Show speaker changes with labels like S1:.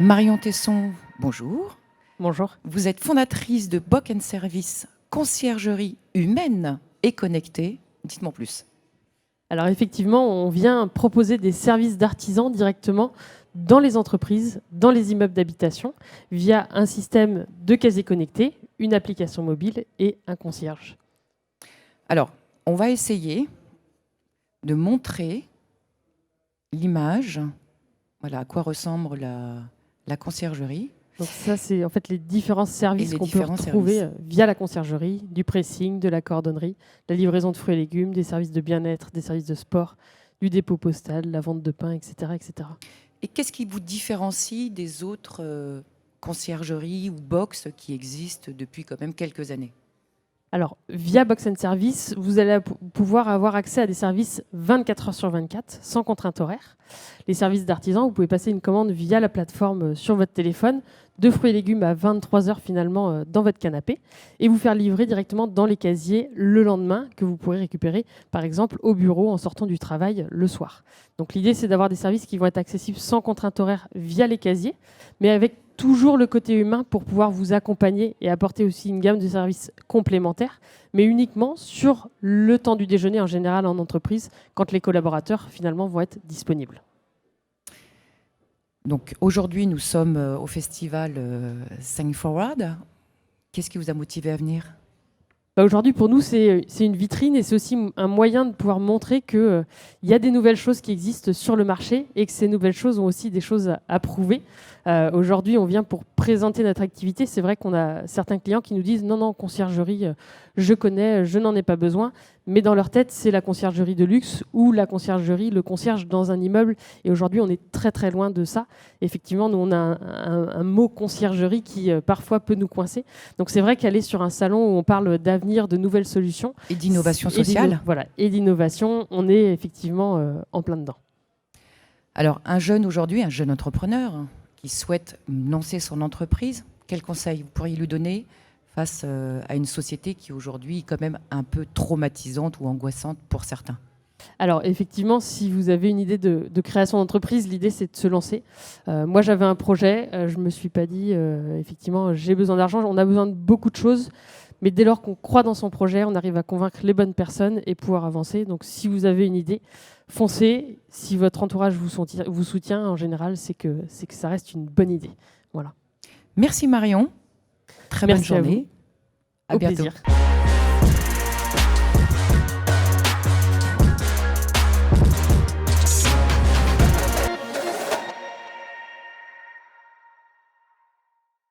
S1: Marion Tesson, bonjour.
S2: Bonjour.
S1: Vous êtes fondatrice de Bock & Service, conciergerie humaine et connectée. Dites-moi plus.
S2: Alors effectivement, on vient proposer des services d'artisans directement dans les entreprises, dans les immeubles d'habitation, via un système de casier connecté, une application mobile et un concierge.
S1: Alors, on va essayer de montrer l'image, voilà à quoi ressemble la conciergerie.
S2: Donc ça, c'est en fait les différents services qu'on peut retrouver via la conciergerie, du pressing, de la cordonnerie, la livraison de fruits et légumes, des services de bien-être, des services de sport, du dépôt postal, la vente de pain, etc. etc.
S1: Et qu'est-ce qui vous différencie des autres conciergeries ou box qui existent depuis quand même quelques années ?
S2: Alors, via Bock & Service, vous allez pouvoir avoir accès à des services 24 heures sur 24, sans contrainte horaire. Les services d'artisans, vous pouvez passer une commande via la plateforme sur votre téléphone, de fruits et légumes à 23 heures finalement dans votre canapé, et vous faire livrer directement dans les casiers le lendemain, que vous pourrez récupérer par exemple au bureau en sortant du travail le soir. Donc l'idée, c'est d'avoir des services qui vont être accessibles sans contrainte horaire via les casiers, mais avec toujours le côté humain pour pouvoir vous accompagner et apporter aussi une gamme de services complémentaires, mais uniquement sur le temps du déjeuner en général en entreprise, quand les collaborateurs finalement vont être disponibles.
S1: Donc aujourd'hui, nous sommes au festival Think Forward. Qu'est-ce qui vous a motivé à venir ?
S2: Aujourd'hui, pour nous, c'est une vitrine et c'est aussi un moyen de pouvoir montrer qu'il y a des nouvelles choses qui existent sur le marché et que ces nouvelles choses ont aussi des choses à prouver. Aujourd'hui, on vient pour présenter notre activité. C'est vrai qu'on a certains clients qui nous disent « Non, conciergerie, je connais, je n'en ai pas besoin ». Mais dans leur tête, c'est la conciergerie de luxe ou la conciergerie, le concierge dans un immeuble. Et aujourd'hui, on est très très loin de ça. Effectivement, nous, on a un mot conciergerie qui parfois peut nous coincer. Donc c'est vrai qu'aller sur un salon où on parle d'avenir, de nouvelles solutions.
S1: Et d'innovation sociale.
S2: Et d'innovation, on est effectivement en plein dedans.
S1: Alors, un jeune aujourd'hui, un jeune entrepreneur qui souhaite lancer son entreprise, quel conseil vous pourriez lui donner face à une société qui aujourd'hui est quand même un peu traumatisante ou angoissante pour certains ?
S2: Alors effectivement, si vous avez une idée de création d'entreprise, l'idée c'est de se lancer. Moi j'avais un projet, je ne me suis pas dit effectivement j'ai besoin d'argent, on a besoin de beaucoup de choses, mais dès lors qu'on croit dans son projet, on arrive à convaincre les bonnes personnes et pouvoir avancer. Donc si vous avez une idée, foncez. Si votre entourage vous soutient, en général, c'est que ça reste une bonne idée. Voilà.
S1: Merci Marion. Très bonne journée.
S2: À bientôt. Plaisir.